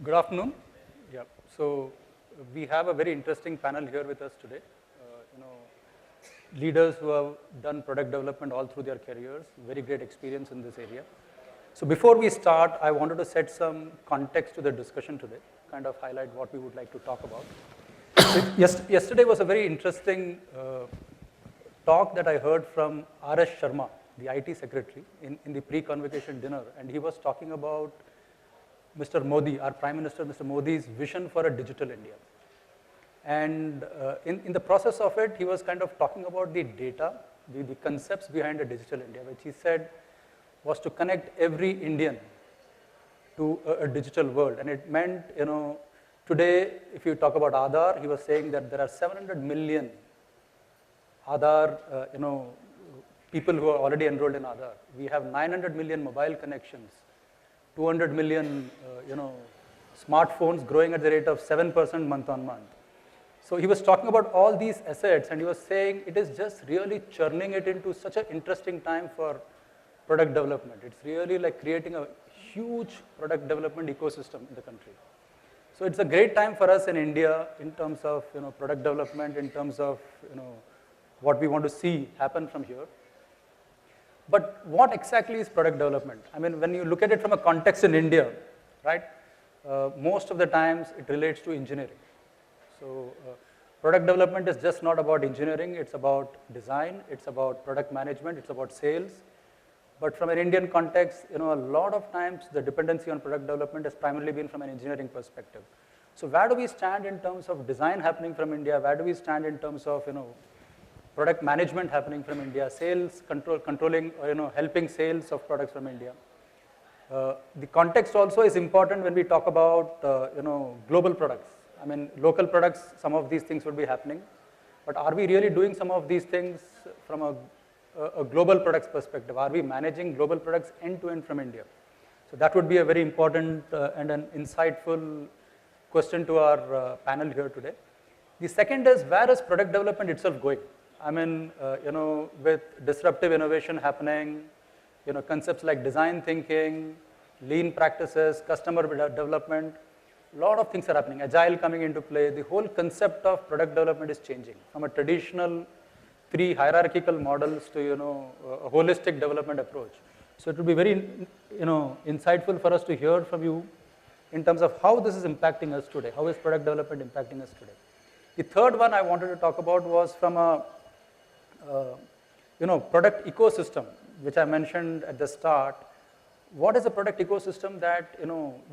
Good afternoon. Yeah. So we have a very interesting panel here with us today. Leaders who have done product development all through their careers, very great experience in this area. So before we start, I wanted to set some context to the discussion today, kind of highlight what we would like to talk about. Yesterday was a very interesting talk that I heard from R.S. Sharma, the IT secretary, in the pre-convocation dinner, and he was talking about Mr. Modi, our Prime Minister, Mr. Modi's vision for a digital India. And in the process of it, he was kind of talking about the data, the concepts behind a digital India, which he said was to connect every Indian to a digital world. And it meant, today, if you talk about Aadhaar, he was saying that there are 700 million Aadhaar, people who are already enrolled in Aadhaar. We have 900 million mobile connections, 200 million, smartphones growing at the rate of 7% month on month. So he was talking about all these assets, and he was saying it is just really churning it into such an interesting time for product development. It's really like creating a huge product development ecosystem in the country. So it's a great time for us in India in terms of product development, in terms of what we want to see happen from here. But what exactly is product development? I mean, when you look at it from a context in India, right, most of the times it relates to engineering. So product development is just not about engineering, it's about design, it's about product management, it's about sales. But from an Indian context, a lot of times the dependency on product development has primarily been from an engineering perspective. So where do we stand in terms of design happening from India? Where do we stand in terms of product management happening from India, sales, controlling, helping sales of products from India? The context also is important when we talk about, global products. I mean, local products, some of these things would be happening, but are we really doing some of these things from a global products perspective? Are we managing global products end to end from India? So that would be a very important and an insightful question to our panel here today. The second is, where is product development itself going? I mean, with disruptive innovation happening, concepts like design thinking, lean practices, customer development, a lot of things are happening. Agile coming into play. The whole concept of product development is changing from a traditional 3 hierarchical models to a holistic development approach. So it would be very insightful for us to hear from you in terms of how this is impacting us today. How is product development impacting us today? The third one I wanted to talk about was from a product ecosystem, which I mentioned at the start. What is a product ecosystem that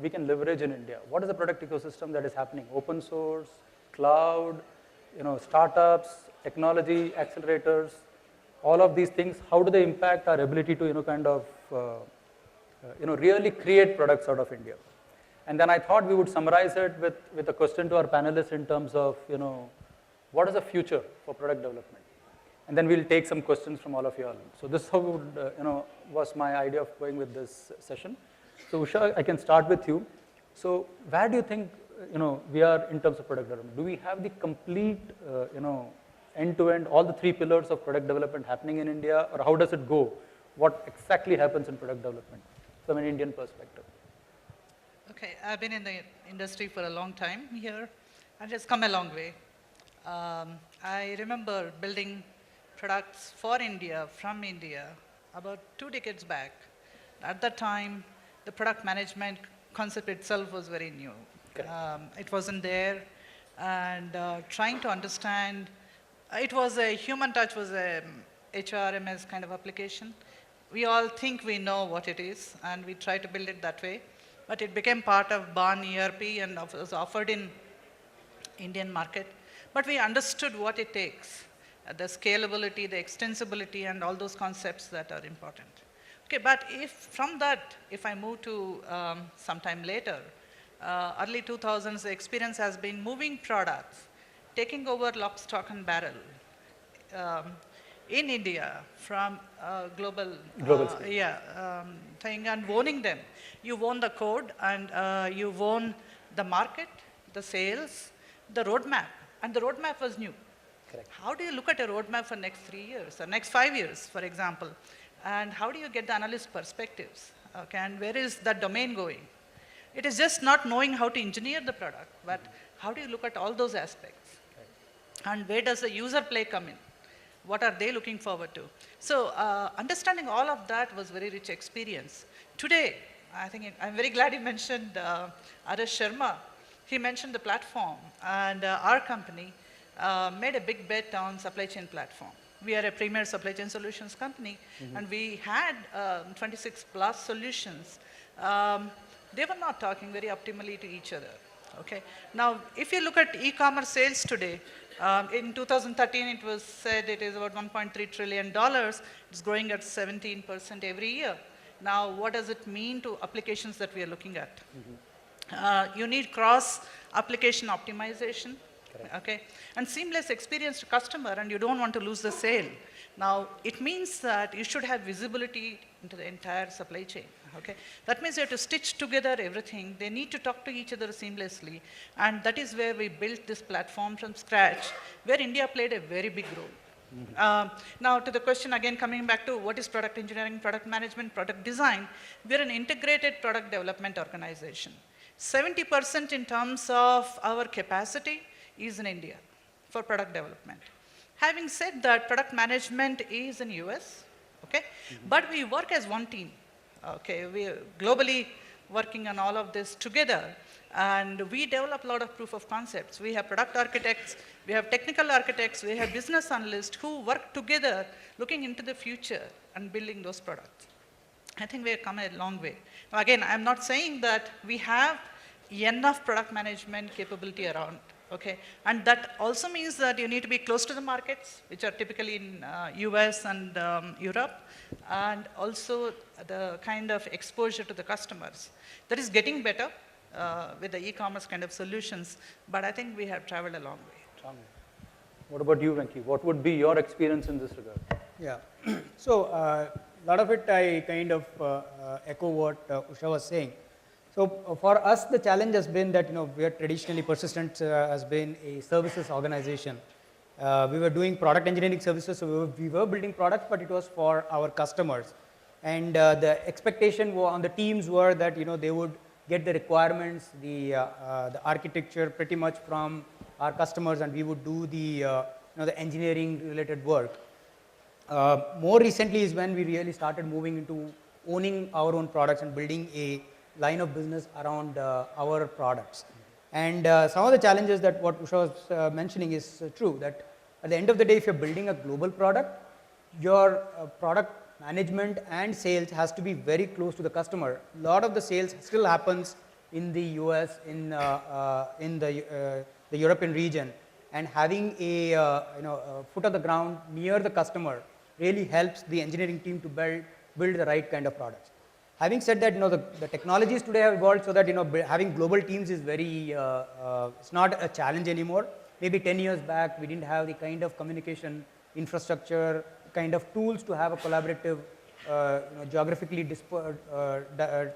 we can leverage in India? What is the product ecosystem that is happening? Open source, cloud, startups, technology accelerators, all of these things. How do they impact our ability to really create products out of India? And then I thought we would summarize it with a question to our panelists in terms of what is the future for product development? And then we'll take some questions from all of you all. So this how would, was my idea of going with this session. So Usha, I can start with you. So where do you think, we are in terms of product development? Do we have the complete, end-to-end, all the 3 pillars of product development happening in India, or how does it go? What exactly happens in product development from an Indian perspective? Okay, I've been in the industry for a long time here, and it's come a long way. I remember building products for India, from India, about 2 decades back. At that time, the product management concept itself was very new. It wasn't there, and trying to understand, it was a human touch, was a HRMS kind of application. We all think we know what it is, and we try to build it that way, but it became part of BAN ERP and was offered in Indian market. But we understood what it takes. The scalability, the extensibility, and all those concepts that are important. Okay, but from that, if I move to sometime later, early 2000s, the experience has been moving products, taking over lock, stock, and barrel in India from global thing, and owning them. You own the code, and you own the market, the sales, the roadmap, and the roadmap was new. Correct. How do you look at a roadmap for next 3 years or next 5 years, for example? And how do you get the analyst perspectives? Okay, and where is that domain going? It is just not knowing how to engineer the product, but how do you look at all those aspects? And where does the user play come in? What are they looking forward to? So understanding all of that was very rich experience. Today, I think I'm very glad you mentioned Arash Sharma. He mentioned the platform, and our company made a big bet on supply chain platform. We are a premier supply chain solutions company, and we had 26 plus solutions. They were not talking very optimally to each other. Okay. Now, if you look at e-commerce sales today, in 2013 it was said it is about $1.3 trillion. It's growing at 17% every year. Now, what does it mean to applications that we are looking at? You need cross-application optimization, okay, and seamless experience to customer, and you don't want to lose the sale. Now, it means that you should have visibility into the entire supply chain, okay. That means you have to stitch together everything. They need to talk to each other seamlessly, and that is where we built this platform from scratch, where India played a very big role. Now, to the question again, coming back to what is product engineering, product management, product design, we're an integrated product development organization. 70% in terms of our capacity is in India for product development. Having said that, product management is in US, okay? But we work as one team, okay? We are globally working on all of this together, and we develop a lot of proof of concepts. We have product architects, we have technical architects, we have business analysts who work together looking into the future and building those products. I think we have come a long way. Now, again, I'm not saying that we have enough product management capability around, okay? And that also means that you need to be close to the markets, which are typically in US and Europe, and also the kind of exposure to the customers. That is getting better with the e-commerce kind of solutions, but I think we have traveled a long way. What about you, Venki? What would be your experience in this regard? Yeah, so a lot of it I kind of echo what Usha was saying. So for us, the challenge has been that, we are traditionally, Persistent has been a services organization. We were doing product engineering services, so we were building products, but it was for our customers. And the expectation on the teams were that, they would get the requirements, the architecture pretty much from our customers, and we would do the, the engineering related work. More recently is when we really started moving into owning our own products and building a line of business around our products. And some of the challenges that what Usha was mentioning is true, that at the end of the day, if you're building a global product, your product management and sales has to be very close to the customer. A lot of the sales still happens in the US, in the European region, and having a foot on the ground near the customer really helps the engineering team to build the right kind of products. Having said that, the technologies today have evolved so that, having global teams is very, it's not a challenge anymore. Maybe 10 years back, we didn't have the kind of communication infrastructure, kind of tools to have a collaborative, geographically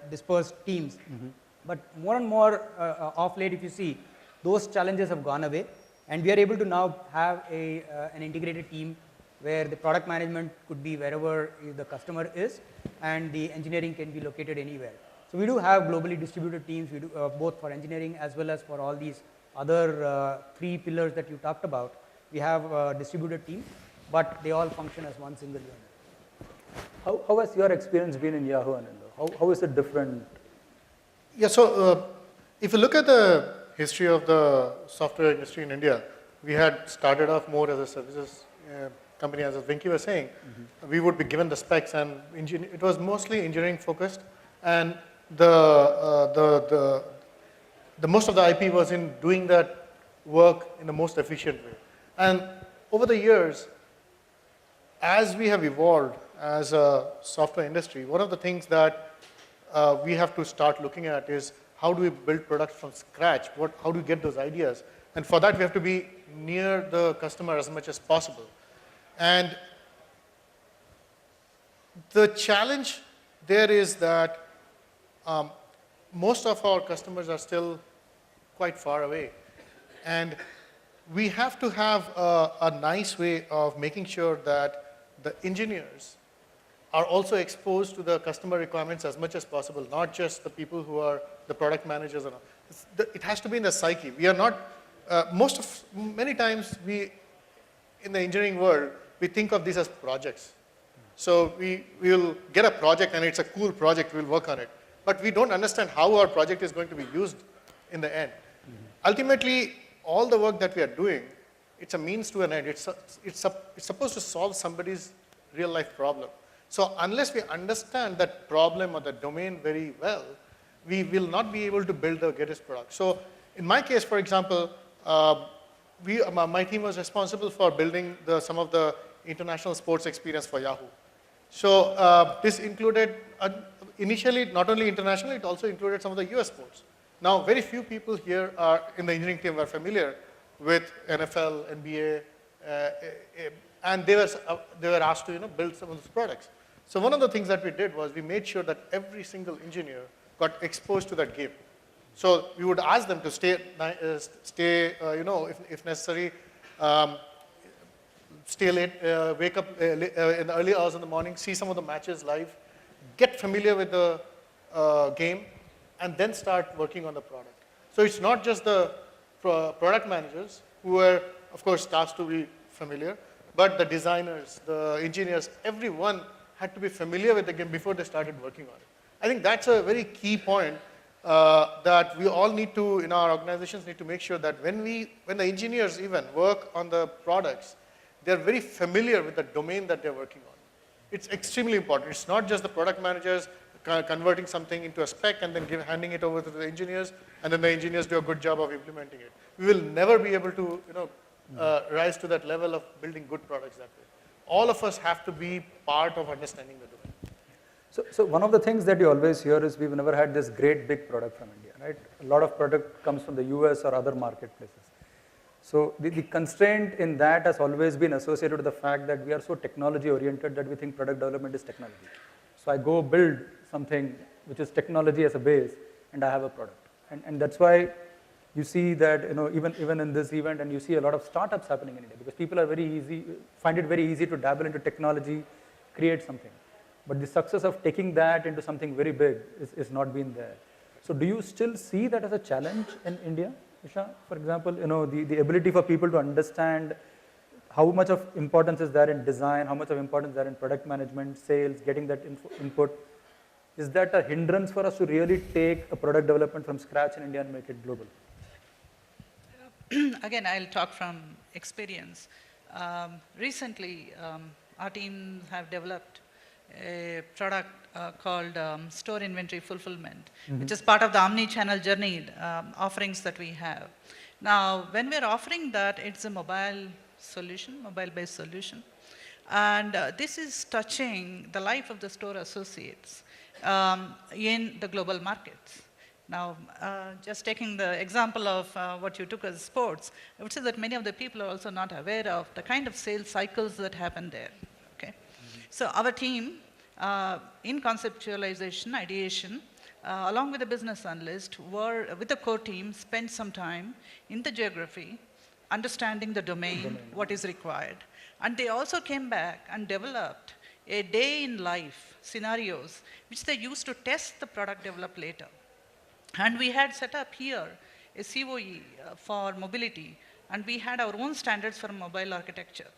dispersed teams. But more and more off late, if you see, those challenges have gone away, and we are able to now have an integrated team where the product management could be wherever the customer is, and the engineering can be located anywhere. So we do have globally distributed teams, we do both for engineering as well as for all these other three pillars that you talked about. We have a distributed team, but they all function as one single unit. How has your experience been in Yahoo, Ananda? How is it different? Yeah, so if you look at the history of the software industry in India, we had started off more as a services company, as Venki was saying. We would be given the specs, and it was mostly engineering focused, and the most of the IP was in doing that work in the most efficient way. And over the years, as we have evolved as a software industry, one of the things that we have to start looking at is how do we build products from scratch? How do we get those ideas? And for that, we have to be near the customer as much as possible. And the challenge there is that most of our customers are still quite far away. And we have to have a nice way of making sure that the engineers are also exposed to the customer requirements as much as possible, not just the people who are the product managers. And all. It has to be in the psyche. We are not, many times in the engineering world, we think of these as projects. So we will get a project and it's a cool project, we'll work on it. But we don't understand how our project is going to be used in the end. Ultimately, all the work that we are doing, it's a means to an end. It's supposed to solve somebody's real life problem. So unless we understand that problem or the domain very well, we will not be able to build the greatest product. So in my case, for example, my team was responsible for building some of the international sports experience for Yahoo. So this included, initially, not only international, it also included some of the US sports. Now, very few people here in the engineering team are familiar with NFL, NBA, and they were asked to build some of those products. So one of the things that we did was we made sure that every single engineer got exposed to that game. So we would ask them to stay if necessary, stay late, wake up in the early hours in the morning, see some of the matches live, get familiar with the game, and then start working on the product. So it's not just the product managers who were, of course, tasked to be familiar, but the designers, the engineers, everyone had to be familiar with the game before they started working on it. I think that's a very key point that we all need to, in our organizations, need to make sure that when the engineers even work on the products, they're very familiar with the domain that they're working on. It's extremely important. It's not just the product managers converting something into a spec and then handing it over to the engineers, and then the engineers do a good job of implementing it. We will never be able to rise to that level of building good products that way. All of us have to be part of understanding the domain. So one of the things that you always hear is we've never had this great big product from India, right? A lot of product comes from the US or other marketplaces. So the constraint in that has always been associated with the fact that we are so technology oriented that we think product development is technology. So I go build something which is technology as a base and I have a product. And that's why you see that even in this event, and you see a lot of startups happening in India because people are find it very easy to dabble into technology, create something. But the success of taking that into something very big is not been there. So do you still see that as a challenge in India, Isha? For example, the ability for people to understand how much of importance is there in design, how much of importance is there in product management, sales, getting that input. Is that a hindrance for us to really take a product development from scratch in India and make it global? Again, I'll talk from experience. Recently, our teams have developed a product called Store Inventory Fulfillment, which is part of the omni-channel journey offerings that we have. Now, when we're offering that, it's a mobile-based solution. And this is touching the life of the store associates in the global markets. Now, just taking the example of what you took as sports, I would say that many of the people are also not aware of the kind of sales cycles that happen there. Okay, so our team, in conceptualization, ideation, along with the business analyst, with the core team, spent some time in the geography, understanding the domain, what is required, and they also came back and developed a day in life scenarios which they used to test the product developed later. And we had set up here a COE for mobility, and we had our own standards for mobile architecture,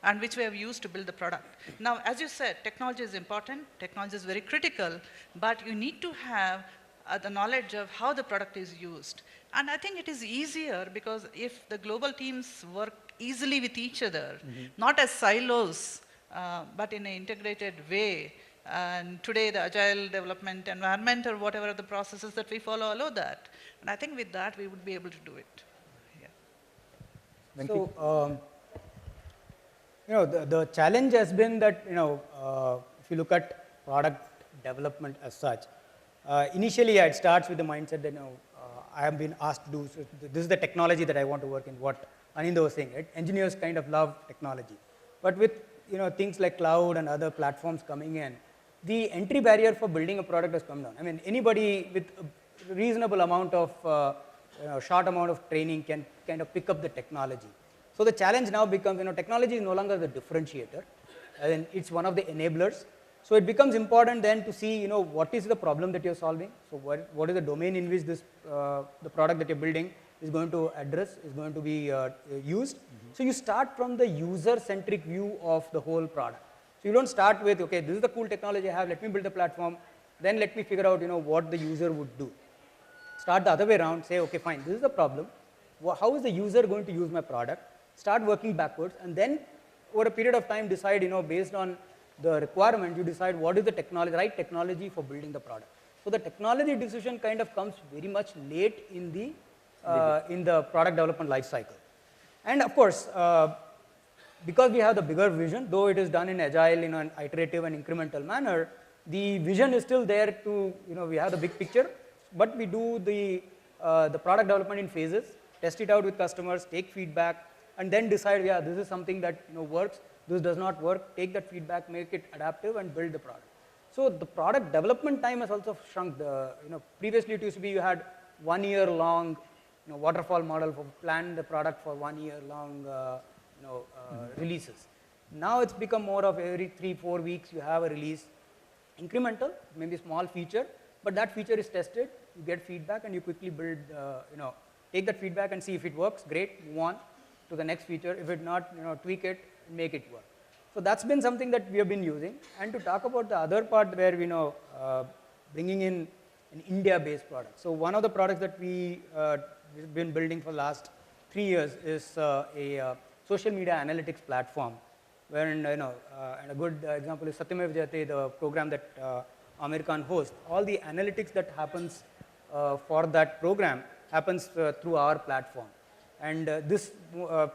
and which we have used to build the product. Now, as you said, technology is important, technology is very critical, but you need to have the knowledge of how the product is used. And I think it is easier because if the global teams work easily with each other, not as silos, but in an integrated way. And today, the agile development environment or whatever the processes that we follow allow that. And I think with that, we would be able to do it. Yeah. So, the challenge has been that, if you look at product development as such, initially it starts with the mindset that, I have been asked to do, so this is the technology that I want to work in, what Anindya was saying, right? Engineers kind of love technology. But with, things like cloud and other platforms coming in, the entry barrier for building a product has come down. I mean, anybody with a reasonable amount of, short amount of training can kind of pick up the technology. So the challenge now becomes, technology is no longer the differentiator, and it's one of the enablers. So it becomes important then to see, what is the problem that you're solving. So what is the domain in which this, the product that you're building is going to address, is going to be used. So you start from the user-centric view of the whole product. So you don't start with, okay, this is the cool technology I have, let me build a platform, then let me figure out, what the user would do. Start the other way around, say, okay, fine, this is the problem. How is the user going to use my product? Start working backwards, and then over a period of time decide, based on the requirement, you decide what is the technology, right technology for building the product. So the technology decision kind of comes very much late in the product development life cycle. And of course, because we have the bigger vision, though it is done in agile, in an iterative and incremental manner, the vision is still there to, we have the big picture, but we do the product development in phases, test it out with customers, take feedback, and then decide, yeah, this is something that works, this does not work, take that feedback, make it adaptive, and build the product. So the product development time has also shrunk. Previously it used to be you had 1 year long waterfall model for plan the product for 1 year long releases. Now it's become more of every 3-4 weeks you have a release, incremental, maybe small feature, but that feature is tested, you get feedback, and you quickly build, take that feedback and see if it works, great, move on to the next feature. If it not, tweak it, make it work. So that's been something that we have been using. And to talk about the other part where bringing in an India-based product. So one of the products that we've been building for the last 3 years is a social media analytics platform, wherein and a good example is Satyamev Jayate, the program that Aamir Khan hosts. All the analytics that happens for that program happens through our platform. And this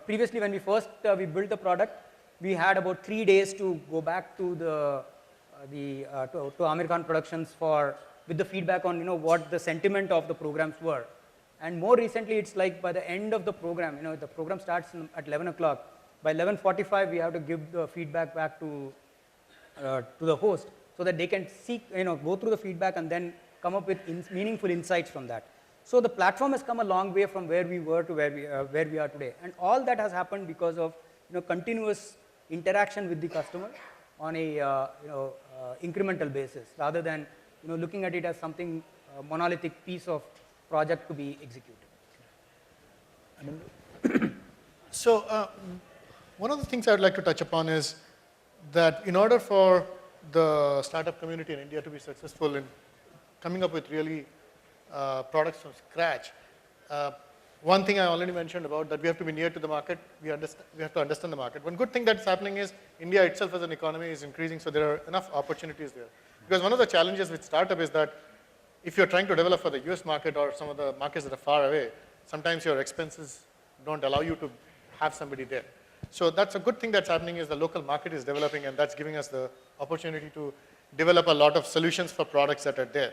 previously when we first we built the product, we had about 3 days to go back to to Aamir Khan Productions with the feedback on what the sentiment of the programs were. And more recently, it's like by the end of the program, the program starts at 11 o'clock. By 11:45, we have to give the feedback back to the host so that they can go through the feedback and then come up with meaningful insights from that. So the platform has come a long way from where we were to where we are today. And all that has happened because of continuous interaction with the customer on a incremental basis, rather than looking at it as something monolithic piece of project to be executed. So one of the things I would like to touch upon is that in order for the startup community in India to be successful in coming up with really products from scratch, one thing I already mentioned about that we have to be near to the market, we have to understand the market. One good thing that's happening is India itself as an economy is increasing, so there are enough opportunities there. Because one of the challenges with startup is that if you're trying to develop for the US market or some of the markets that are far away, sometimes your expenses don't allow you to have somebody there. So that's a good thing that's happening is the local market is developing, and that's giving us the opportunity to develop a lot of solutions for products that are there.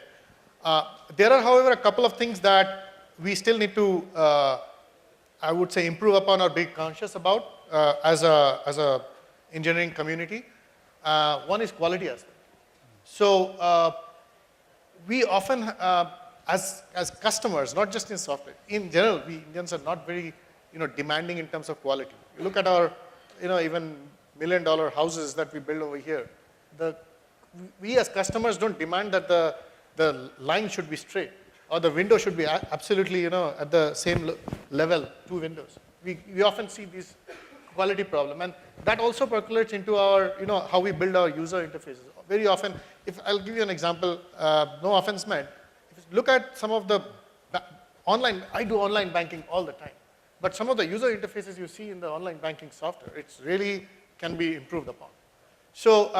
There are, however, a couple of things that we still need to, I would say, improve upon or be conscious about as a engineering community. One is quality aspect. So we often, as customers, not just in software, in general, we Indians are not very demanding in terms of quality. You look at our even $1 million houses that we build over here. We as customers don't demand that the line should be straight or the window should be absolutely at the same level, 2 windows. We often see this quality problem, and that also percolates into our how we build our user interfaces. Very often, if I'll give you an example, no offense meant, if you look at some of the I do online banking all the time, but some of the user interfaces you see in the online banking software, it's really can be improved upon. So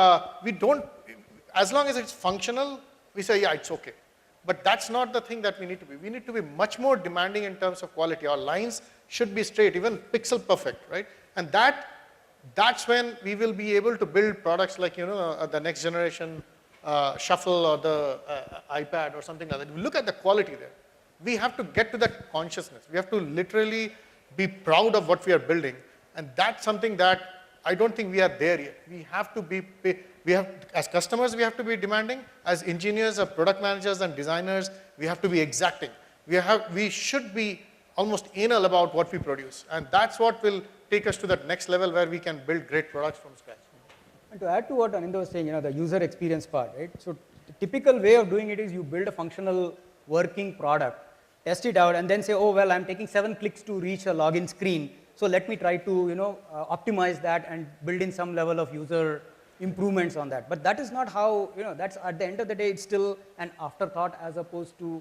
we don't, as long as it's functional, we say, yeah, it's okay. But that's not the thing that we need to be. We need to be much more demanding in terms of quality. Our lines should be straight, even pixel perfect, right? And that's when we will be able to build products like, the next generation Shuffle or the iPad or something like that. We look at the quality there. We have to get to that consciousness. We have to literally be proud of what we are building. And that's something that I don't think we are there yet. We have to be, as customers, we have to be demanding. As engineers, or product managers and designers, we have to be exacting. We should be almost anal about what we produce. And that's what will take us to that next level where we can build great products from scratch. And to add to what Anindya was saying, the user experience part, right? So the typical way of doing it is you build a functional working product, test it out, and then say, oh, well, I'm taking 7 clicks to reach a login screen. So let me try to, optimize that and build in some level of user improvements on that. But that is not how, that's at the end of the day, it's still an afterthought as opposed to,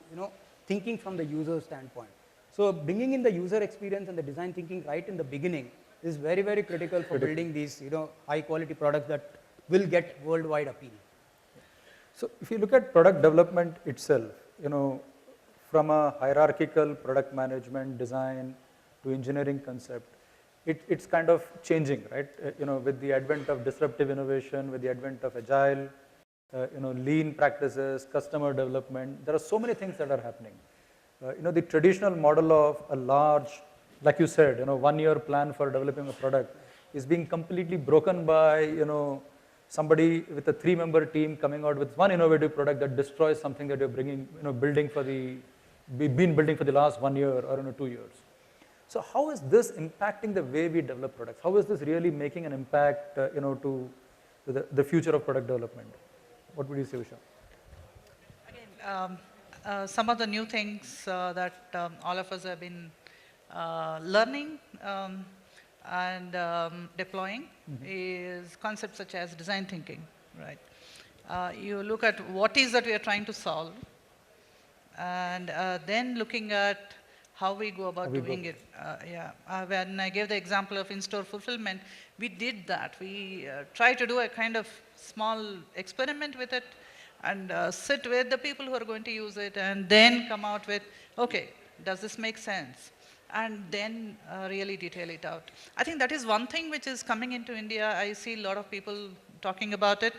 thinking from the user standpoint. So bringing in the user experience and the design thinking right in the beginning is very, very critical for building these, high quality products that will get worldwide appeal. So if you look at product development itself, from a hierarchical product management design to engineering concept, it's kind of changing, right? With the advent of disruptive innovation, with the advent of agile, lean practices, customer development, there are so many things that are happening. The traditional model of a large, like you said, 1-year plan for developing a product is being completely broken by, somebody with a 3-member team coming out with one innovative product that destroys something that you're been building for the last 1 year or 2 years. So how is this impacting the way we develop products? How is this really making an impact, to the future of product development? What would you say, Usha? Again, some of the new things that all of us have been learning and deploying is concepts such as design thinking, right? You look at what is that we are trying to solve, and then looking at how we go about doing it. When I gave the example of in-store fulfillment, we did that. We tried to do a kind of small experiment with it and sit with the people who are going to use it and then come out with, okay, does this make sense? And then really detail it out. I think that is one thing which is coming into India. I see a lot of people talking about it.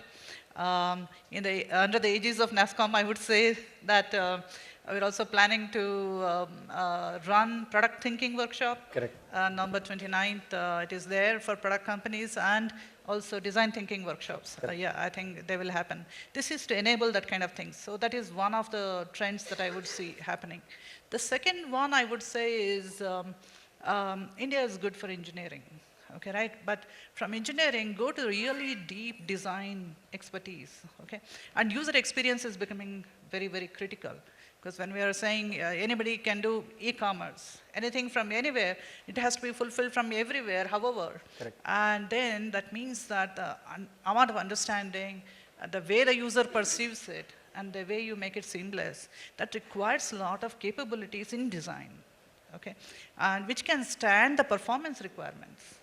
Under the aegis of NASSCOM, I would say that we're also planning to run product thinking workshop. Correct. November 29th, it is there for product companies, and also design thinking workshops. I think they will happen. This is to enable that kind of thing. So that is one of the trends that I would see happening. The second one I would say is India is good for engineering. Okay, right? But from engineering, go to really deep design expertise. Okay, and user experience is becoming very, very critical. Because when we are saying anybody can do e-commerce, anything from anywhere, it has to be fulfilled from everywhere, however. Correct. And then that means that the amount of understanding, the way the user perceives it, and the way you make it seamless, that requires a lot of capabilities in design, okay? And which can stand the performance requirements,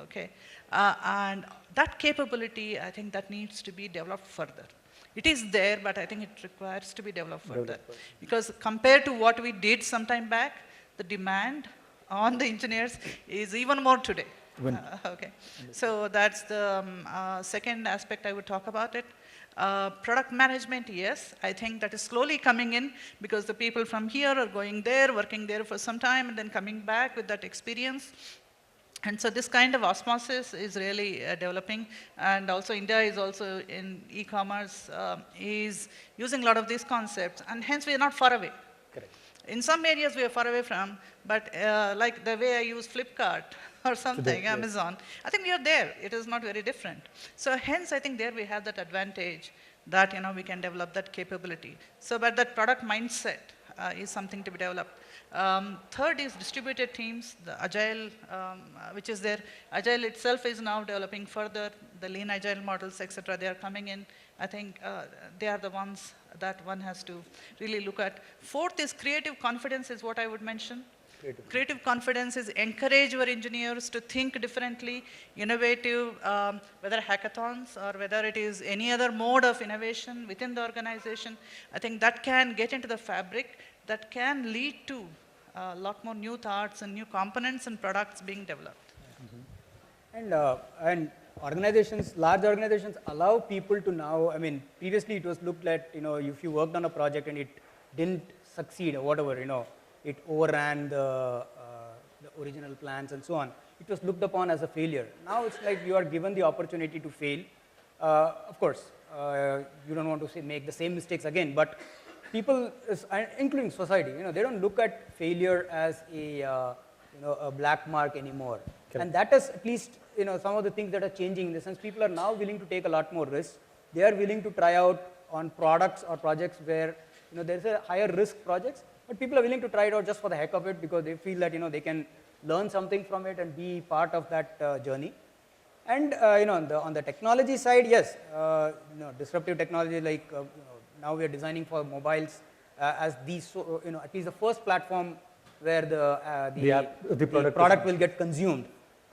okay? And that capability, I think that needs to be developed further. It is there, but I think it requires to be developed further. Because compared to what we did some time back, the demand on the engineers is even more today. Okay, so that's the second aspect I would talk about it. Product management, yes, I think that is slowly coming in because the people from here are going there, working there for some time, and then coming back with that experience. And so this kind of osmosis is really developing, and also India is also in e-commerce, is using a lot of these concepts, and hence we are not far away. Correct. In some areas we are far away from, but like the way I use Flipkart or something, Amazon, I think we are there. It is not very different. So hence I think there we have that advantage that we can develop that capability. So but that product mindset is something to be developed. Third is distributed teams, the agile, which is there. Agile itself is now developing further. The lean agile models, etc., they are coming in. I think they are the ones that one has to really look at. Fourth is creative confidence is what I would mention. Creative confidence is encourage your engineers to think differently, innovative, whether hackathons or whether it is any other mode of innovation within the organization. I think that can get into the fabric, that can lead to a lot more new thoughts and new components and products being developed. And organizations, large organizations allow people to now, I mean, previously it was looked at, if you worked on a project and it didn't succeed or whatever, it overran the original plans and so on, it was looked upon as a failure. Now it's like you are given the opportunity to fail. Of course, you don't want to make the same mistakes again, but people, including society, they don't look at failure as a black mark anymore. And that is at least, some of the things that are changing in the sense people are now willing to take a lot more risks. They are willing to try out on products or projects where, there's a higher risk projects, but people are willing to try it out just for the heck of it because they feel that, they can learn something from it and be part of that journey. And, on the technology side, yes, disruptive technology like, now we are designing for mobiles as these, at least the first platform where the product will get consumed.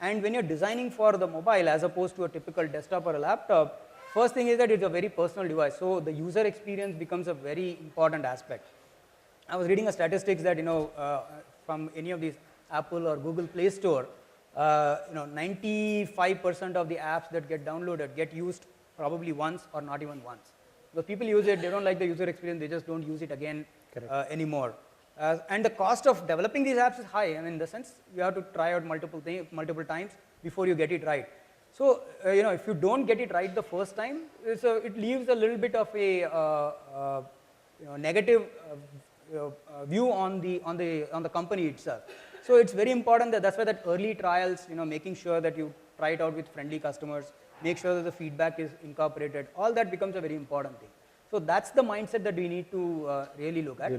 And when you're designing for the mobile as opposed to a typical desktop or a laptop, first thing is that it's a very personal device. So the user experience becomes a very important aspect. I was reading a statistics that, from any of these Apple or Google Play Store, 95% of the apps that get downloaded get used probably once or not even once. Because people use it, they don't like the user experience, they just don't use it again anymore. And the cost of developing these apps is high. I mean, in the sense, you have to try out multiple times before you get it right. So, if you don't get it right the first time, it leaves a little bit of a negative view on the company itself. So, it's very important that's why that early trials, making sure that you try it out with friendly customers, make sure that the feedback is incorporated, all that becomes a very important thing. So, that's the mindset that we need to really look at.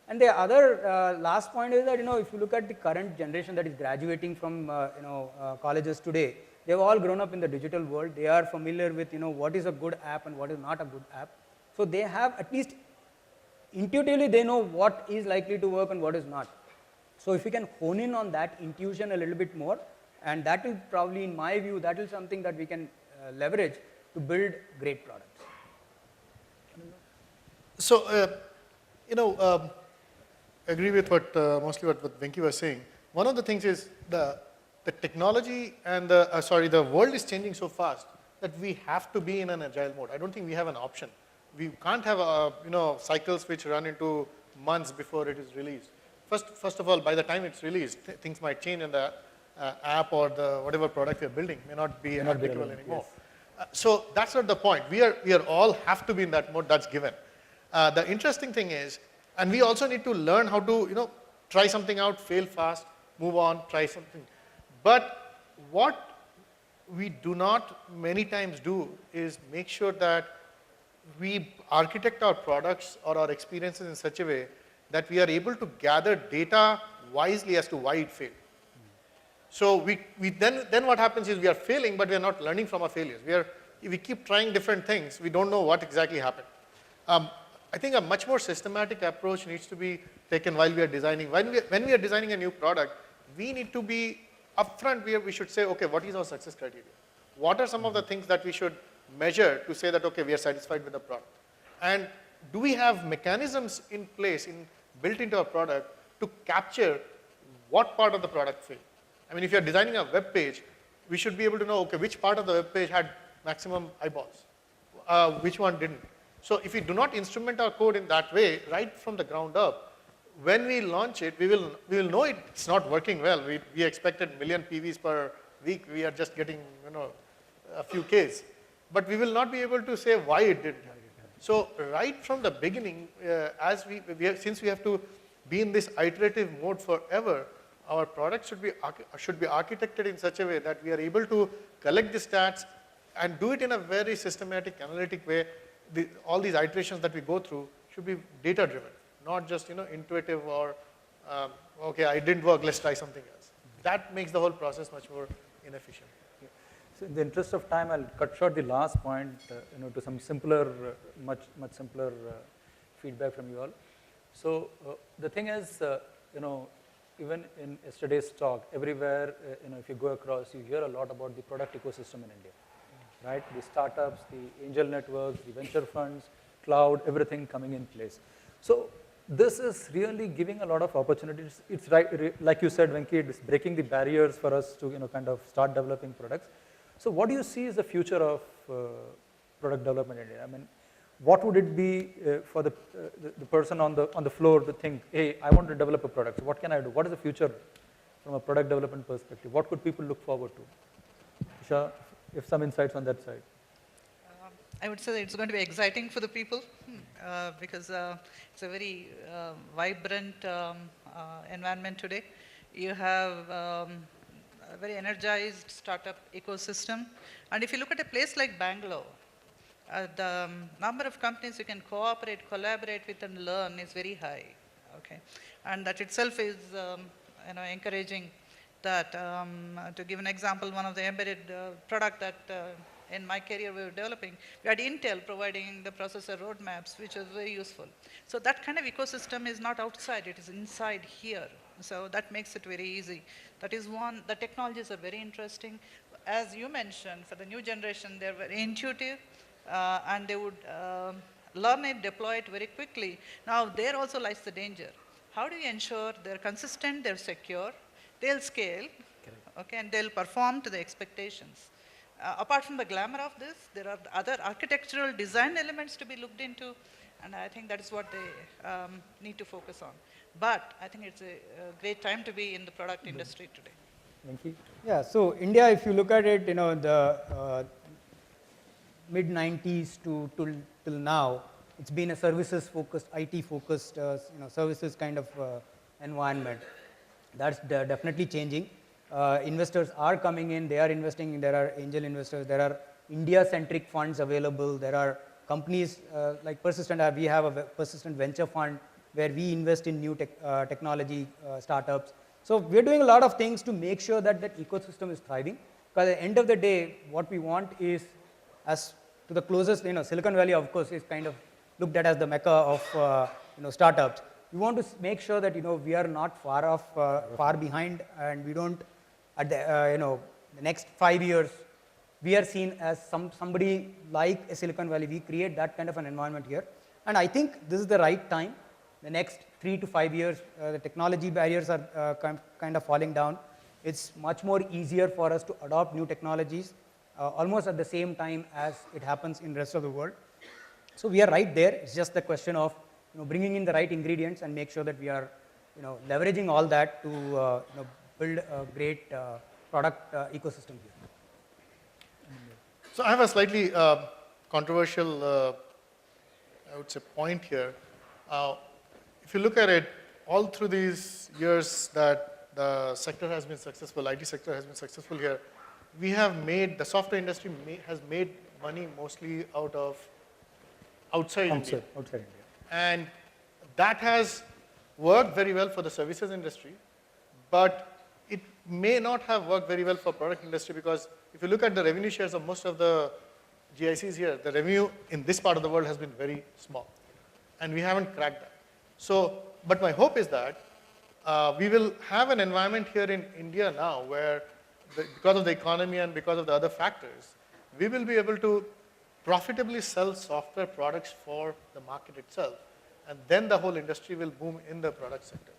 And the other last point is that, if you look at the current generation that is graduating from, colleges today, they've all grown up in the digital world. They are familiar with, what is a good app and what is not a good app. So they have at least intuitively, they know what is likely to work and what is not. So if we can hone in on that intuition a little bit more, and that will probably, in my view, that is something that we can leverage to build great products. So, agree with mostly what Venki was saying. One of the things is the technology and the world is changing so fast that we have to be in an agile mode. I don't think we have an option. We can't have cycles which run into months before it is released. First of all, by the time it's released, things might change in the app or the whatever product we're building may not be applicable anymore. Yes. So that's not the point. We are all have to be in that mode. That's given. The interesting thing is, and we also need to learn how to, try something out, fail fast, move on, try something. But what we do not many times do is make sure that we architect our products or our experiences in such a way that we are able to gather data wisely as to why it failed. So then what happens is we are failing, but we are not learning from our failures. We keep trying different things. We don't know what exactly happened. I think a much more systematic approach needs to be taken while we are designing. When we are designing a new product, we need to be upfront where we should say, okay, what is our success criteria? What are some of the things that we should measure to say that, okay, we are satisfied with the product? And do we have mechanisms in place, built into our product to capture what part of the product failed? I mean, if you're designing a web page, we should be able to know, okay, which part of the web page had maximum eyeballs, which one didn't. So if we do not instrument our code in that way, right from the ground up, when we launch it, we will know it's not working well. We expected 1 million PVs per week. We are just getting a few Ks. But we will not be able to say why it didn't. So right from the beginning, since we have to be in this iterative mode forever, our product should be architected in such a way that we are able to collect the stats and do it in a very systematic, analytic way. All these iterations that we go through should be data driven, not just intuitive or okay, I didn't work, let's try something else. That makes the whole process much more inefficient. So in the interest of time, I'll cut short the last point, to some simpler, much simpler feedback from you all. So the thing is, even in yesterday's talk, everywhere, if you go across, you hear a lot about the product ecosystem in India, right? The startups, the angel networks, the venture funds, cloud, everything coming in place. So this is really giving a lot of opportunities. It's right, like you said, Venki, it's breaking the barriers for us to, kind of start developing products. So what do you see is the future of product development in India? I mean, what would it be for the person on the floor to think, hey, I want to develop a product. So what can I do? What is the future from a product development perspective? What could people look forward to? Isha, if some insights on that side. I would say it's going to be exciting for the people because it's a very vibrant environment today. You have a very energized startup ecosystem. And if you look at a place like Bangalore, the number of companies you can cooperate, collaborate with and learn is very high, okay? And that itself is encouraging that. To give an example, one of the embedded product that in my career we were developing, we had Intel providing the processor roadmaps, which was very useful. So that kind of ecosystem is not outside, it is inside here. So that makes it very easy. That is one. The technologies are very interesting. As you mentioned, for the new generation, they're very intuitive, and they would learn it, deploy it very quickly. Now, there also lies the danger. How do you ensure they're consistent, they're secure, they'll scale, okay, and they'll perform to the expectations? Apart from the glamour of this, there are other architectural design elements to be looked into, and I think that is what they need to focus on. But I think it's a great time to be in the product industry today. Thank you. Yeah, so India, if you look at it, the mid-90s till now, it's been a services-focused, IT-focused, services kind of environment. That's definitely changing. Investors are coming in, they are investing, there are angel investors, there are India-centric funds available, there are companies like Persistent, we have a Persistent venture fund where we invest in new technology startups. So we're doing a lot of things to make sure that that ecosystem is thriving. Because at the end of the day, what we want is, as to the closest, Silicon Valley, of course, is kind of looked at as the mecca of startups. We want to make sure that we are not far behind, and we don't at the the next 5 years we are seen as somebody like a Silicon Valley. We create that kind of an environment here, and I think this is the right time. The next 3 to 5 years, the technology barriers are kind of falling down. It's much more easier for us to adopt new technologies almost at the same time as it happens in the rest of the world. So we are right there. It's just the question of bringing in the right ingredients and make sure that we are leveraging all that to build a great product ecosystem here. So I have a slightly controversial, I would say, point here. If you look at it, all through these years that the sector has been successful, IT sector has been successful here, we have made, the software industry has made money mostly outside India. Outside India. And that has worked very well for the services industry, but it may not have worked very well for product industry, because if you look at the revenue shares of most of the GICs here, the revenue in this part of the world has been very small, and we haven't cracked that. So, but my hope is that we will have an environment here in India now where, because of the economy and because of the other factors, we will be able to profitably sell software products for the market itself, and then the whole industry will boom in the product sector.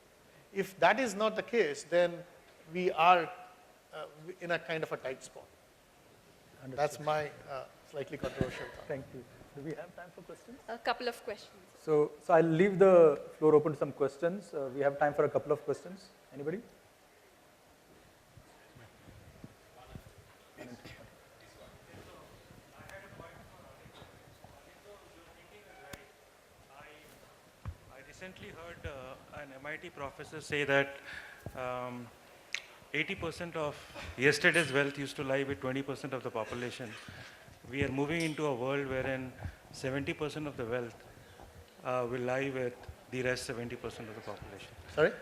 If that is not the case, then we are in a kind of a tight spot. Understood. That's my slightly controversial thought. Thank you. Do we have time for questions? A couple of questions. So I'll leave the floor open to some questions. We have time for a couple of questions. Anybody? I recently heard an MIT professor say that 80% of yesterday's wealth used to lie with 20% of the population. We are moving into a world wherein 70% of the wealth will lie with the rest 70% of the population. Sorry?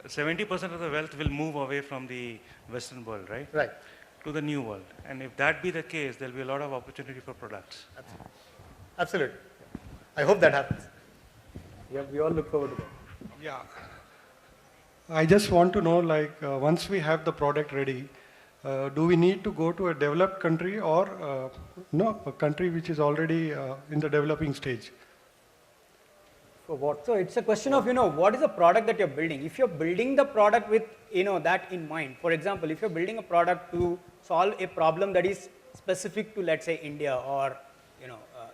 70% of the wealth will move away from the Western world, right? Right. To the new world. And if that be the case, there will be a lot of opportunity for products. Absolutely. I hope that happens. Yeah, we all look forward to that. Yeah. I just want to know, once we have the product ready, do we need to go to a developed country or no, a country which is already in the developing stage? For what? So it's a question of, what is the product that you're building? If you're building the product with, that in mind, for example, if you're building a product to solve a problem that is specific to, let's say, India or,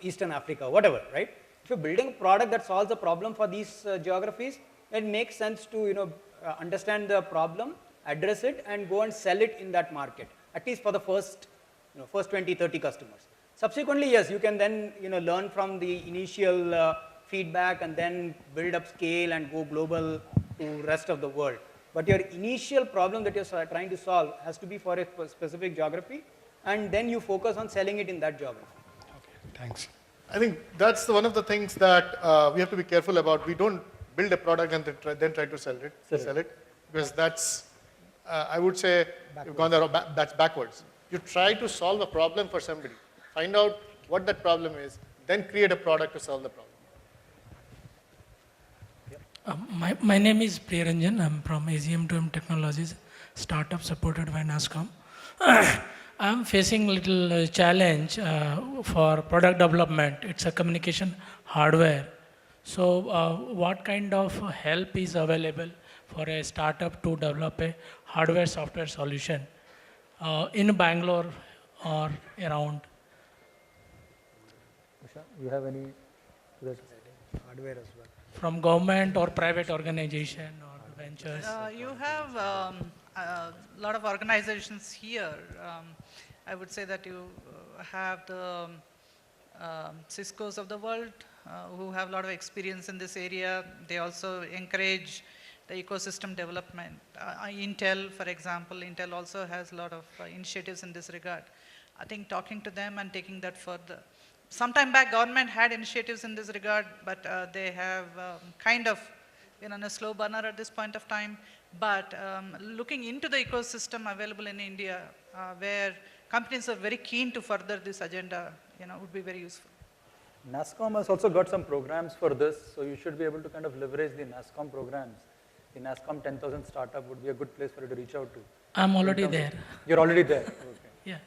Eastern Africa, whatever, right? If you're building a product that solves a problem for these geographies, it makes sense to, understand the problem, address it, and go and sell it in that market, at least for the first 20, 30 customers. Subsequently, yes, you can then, learn from the initial feedback and then build up scale and go global to rest of the world. but your initial problem that you're trying to solve has to be for a specific geography, and then you focus on selling it in that geography. Okay, thanks. I think that's one of the things that we have to be careful about. We don't build a product and then try to sell it, because that's, I would say, you've gone there, that's backwards. You try to solve a problem for somebody, find out what that problem is, then create a product to solve the problem. My name is Priyaranjan. I'm from AGM2M Technologies, startup supported by NASCOM. I'm facing little challenge for product development. It's a communication hardware. So what kind of help is available for a startup to develop a hardware software solution in Bangalore or around? Usha, you have any? Hardware as well. From government or private organization or ventures? You have a lot of organizations here. I would say that you have the Cisco's of the world who have a lot of experience in this area. They also encourage the ecosystem development. Intel, for example, Intel also has a lot of initiatives in this regard. I think talking to them and taking that further. Sometime back, government had initiatives in this regard, but they have kind of been on a slow burner at this point of time. But looking into the ecosystem available in India, where companies are very keen to further this agenda, would be very useful. NASCOM has also got some programs for this, so you should be able to kind of leverage the NASCOM programs. The NASCOM 10,000 startup would be a good place for you to reach out to. I'm already there. You're already there. Okay. Yeah.